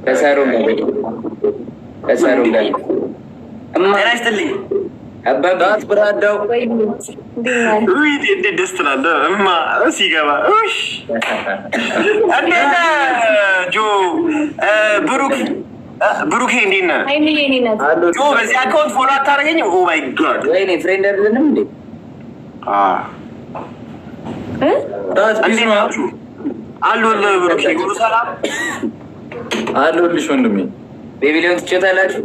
ከሳሩን ጋር ጤና ይስጥልኝ አባባት ብራዳው እንዴት ደስ ትላለህ እማ ሲገባ እንዴት ጆ ብሩኬ እንዴት ነህ ጆ በዚህ አካውንት ፎሎ አታደርገኝም ኦ ማይ ጋድ ወይኔ ፍሬንድ አይደለንም እንዴ አሉልህ ብሩኬ ሁሉ ሰላም አሉልሽ ወንድሜ ቤቢሊዮን ትጫወታላችሁ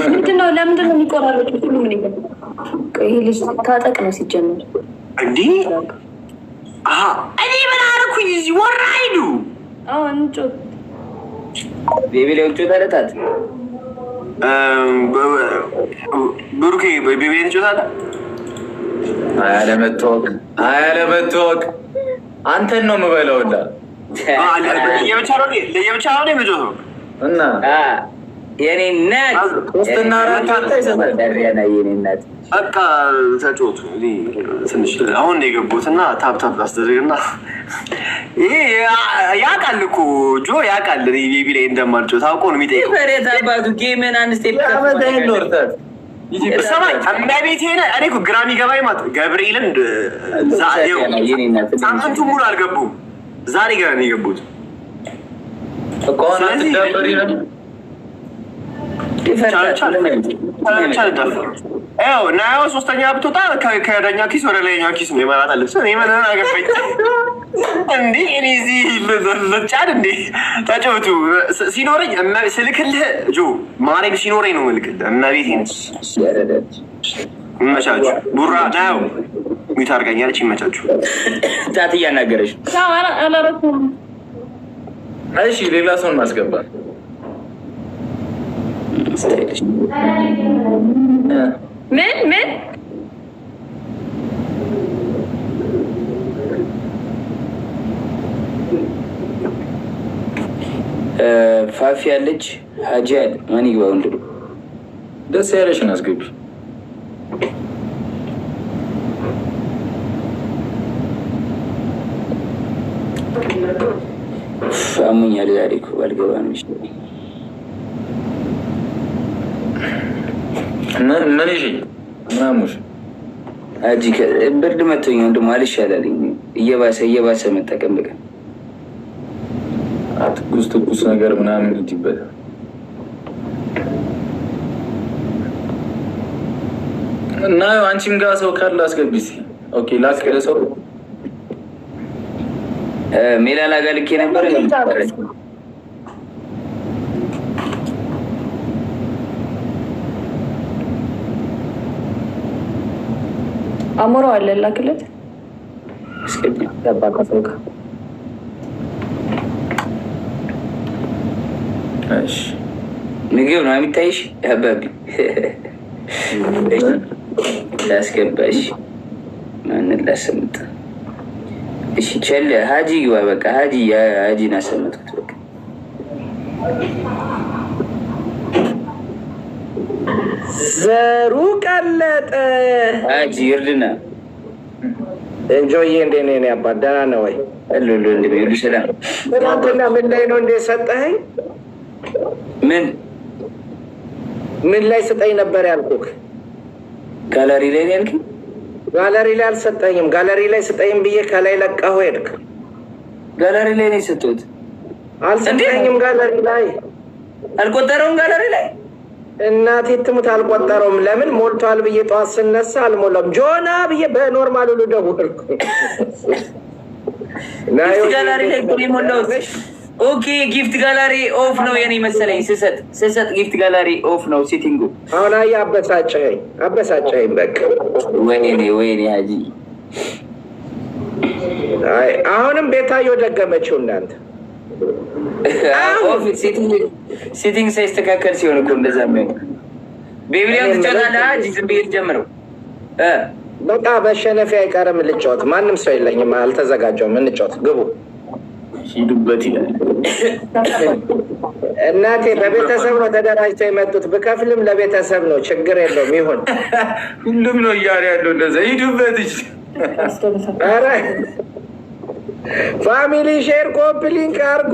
ምንድነው ለምንድነው የሚቆራረጡት ሁሉ ምን ይገባል ይሄ ልጅ ታጠቅ ነው ሲጀምር እንዴ እኔ ምን አደረኩኝ እዚህ ወራይዱ እንጮ ቤቢሊዮን ትጫወታለህ ብሩኬ ቤቢሊዮን ትጫወታለህ አያለመተወቅ አንተን ነው የምበላውላ ለየብቻ ነው የምጮኸው እና የኔ እናት ሶስትና አራት አንተ ይሰማል ደሪያና የኔ እናት በቃ ተጫወቱ ትንሽ አሁን የገቡትና ታፕ አስደርግና ይሄ ያውቃል እኮ ጆ ያውቃል ቤቢ ላይ እንደማልጮህ ታውቆ ነው የሚጠይቀው ፈሬት አባቱ ጌምን አንድ ስቴፕ ያመጣኝ ኖርታት ሰማይ እመቤቴ ነህ እኔ እኮ ግራ የሚገባኝ ማለት ገብርኤልን ሳምንቱ ሙሉ አልገቡም ዛሬ ገና ነው የገቡት እኮ አሁን አትደበሪ ነው ናየው ሶስተኛ ብትወጣ ከዳኛ ኪስ ወደ ላይኛው ኪስ ነው ይመራጣል እኔ ምን አገባኝ እንዴ እኔ እዚህ ልጫድ እንዴ ተጫወቱ ሲኖረኝ ስልክልህ ጆ ማረግ ሲኖረኝ ነው ምልክልህ እመቤቴ ይመቻችሁ ቡራ ናየው ሚት አድርጋኛለች ይመቻችሁ ጣት እያናገረች እሺ ሌላ ሰውን ማስገባት ምን ፋፊ ያለች ሀጂ ያለ ማን ይግባ ወንድም ደስ ያለሽን አስገቢ አሙኛል ዛሬ እኮ ባልገባ ነው የሚሻለኝ ምን ይዤ ምናሙሽ አጂ ብርድ መቶኝ ወንድም አልሻላለኝ እየባሰ መጠቀም በቃ ትኩስ ነገር ምናምን ይጅበት እና አንቺም ጋር ሰው ካለ አስገቢ እስኪ ኦኬ ላክ ሰው ሜላላ ጋር ልኬ ነበር አሞራው አለ ላክለት እስከቢ ተባቀፈው እሺ ምግብ ነው የሚታይሽ ያባቢ ላስገባሽ ማንን ላሰምጥ እሺ ቸል ሀጂ ግባ በቃ ሀጂን አሰምጥኩት በቃ ዘሩ ቀለጠ ሀጂ እርድና እንጆዬ እንዴት ነህ? እኔ አባት ደህና ነህ ወይ? አሉሉ እንደሚሉ ሰላም ትናንትና ምን ላይ ነው እንደ ሰጠኸኝ? ምን ላይ ስጠኝ ነበር ያልኩህ? ጋለሪ ላይ ነው ያልከኝ? ጋለሪ ላይ አልሰጠኝም። ጋለሪ ላይ ስጠኝም ብዬ ከላይ ለቀኸው ሄድክ። ጋለሪ ላይ ነው የሰጠሁት። አልሰጠኝም። ጋለሪ ላይ አልቆጠረውም። ጋለሪ ላይ እናቴ ትሙት አልቆጠረውም። ለምን ሞልቷል ብዬ ጠዋት ስነሳ አልሞላም። ጆና ብዬ በኖርማሉ ልደውልኩ ጋለሪ ላይ እኮ ነው የሞላሁት። ኦኬ ጊፍት ጋላሪ ኦፍ ነው የኔ መሰለኝ። ስሰጥ ጊፍት ጋላሪ ኦፍ ነው ሴቲንጉ። አሁን አየህ አበሳጨኸኝ በቃ ወይኔ ሀጂ አይ አሁንም ቤታዮ ደገመችው እናንተ ኦፍ ሴቲንግ ሳይስተካከል ሲሆን እኮ እንደዛ ነው። ቤቢሊዮን ትጫወታለህ ሀጂ? ዝም ብዬ ልጀምረው በቃ በሸነፌ አይቀርም ልጫወት። ማንም ሰው የለኝም፣ አልተዘጋጀውም። እንጫወት ግቡ ሂዱበት ይላል እናቴ። በቤተሰብ ነው ተደራጅተው የመጡት። ብከፍልም ለቤተሰብ ነው፣ ችግር የለውም ይሁን። ሁሉም ነው እያለ ያለው እንደዛ ሂዱበት። ኧረ ፋሚሊ ሼር ኮፕሊንክ አርጎ።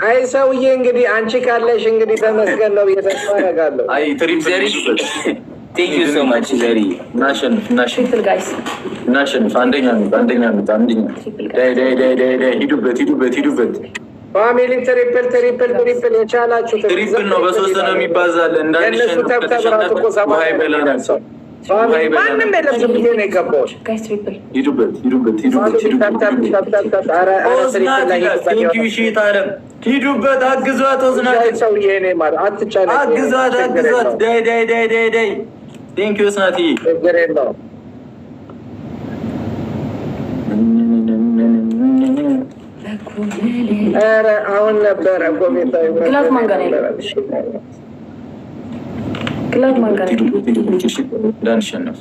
አይ ሰውዬ እንግዲህ አንቺ ካለሽ እንግዲህ ተመስገን ነው ብዬ ተስፋ አደርጋለሁ። አይ ትሪፕ ዘሪ ቴንክ ዩ ሶ ማች ዘሪ። እናሸንፍ ትሪፕል ጋይስ እናሸንፍ። አንደኛ አንደኛ። ሂዱበት ፋሚሊ ትሪፕል የቻላችሁ ትሪፕል ነው። በሶስት ነው የሚባዛለን። የእነሱ ተብተብራት እኮ ሰባ ይበላል ሰው ማንም የለም ብዬ ነው የገባው። ሂዱበት። ሂዱበት አግዟት። አግዟት። ዳይ ቴንክ ዩ ስናቲ። ኧረ አሁን ነበረ ግላት ማንጋር እንዳንሸነፍ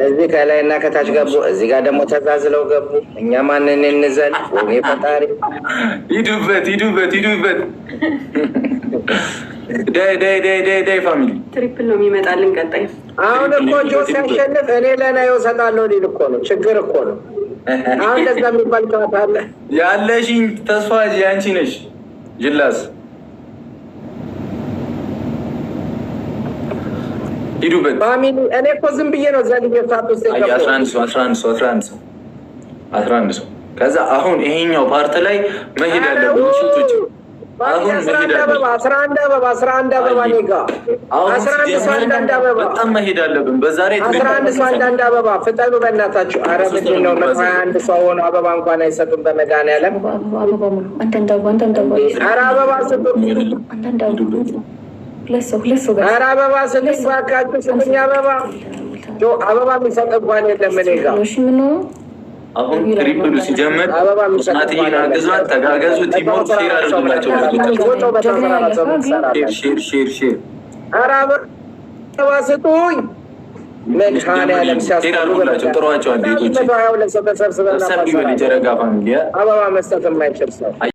እዚህ ከላይ እና ከታች ገቡ። እዚህ ጋር ደግሞ ተዛዝለው ገቡ። እኛ ማንን እንዘል? ወይ ፈጣሪ። ሂዱበት። ዳይ ፋሚሊ ትሪፕል ነው የሚመጣልን ቀጣይ። አሁን እኮ ጆ ሲያሸንፍ እኔ ለናዮ እሰጣለሁ ሊል እኮ ነው። ችግር እኮ ነው። አሁን ለዛ የሚባል ጨዋታ አለ። ያለሽኝ ተስፋ ያንቺ ነሽ ጅላስ። ሂዱበት ፋሚሊ። እኔ እኮ ዝም ብዬ ነው ዘልዬ ሳት ውስጥ የገባው። 11 ሰው። ከዛ አሁን ይሄኛው ፓርት ላይ መሄድ አለብን። ሽቶች አሁን መሄድ አለብን። 11 አበባ እኔ ጋር 11 አበባ በጣም መሄድ አለብን። በዛ ላይ 11 አበባ ፍጠኑ በእናታችሁ። ኧረ ምንድን ነው 21 ሰው ሆኖ አበባ እንኳን አይሰጡም በመድኃኒዓለም። ኧረ አበባ ስጡኝ። ኧረ አበባ ስጡኝ እባካችሁ ስጡኝ አበባ። አበባ የሚሰጥ እንኳን የለም እኔ ጋር። አሁን ትሪፕሉ ሲጀምር ናትዬን አግዟት፣ ተጋገዙ። ቲሞች ሼር አድርጉላቸው። ሼር ኧረ አበባ ስጡኝ። መድኃኒዓለም ሼር አድርጉላቸው። ጥሯቸው። አንዴቶች ተሰብስበን ሰብስበን የተረጋ ፋሚሊ አበባ መስጠት የማይችል ሰው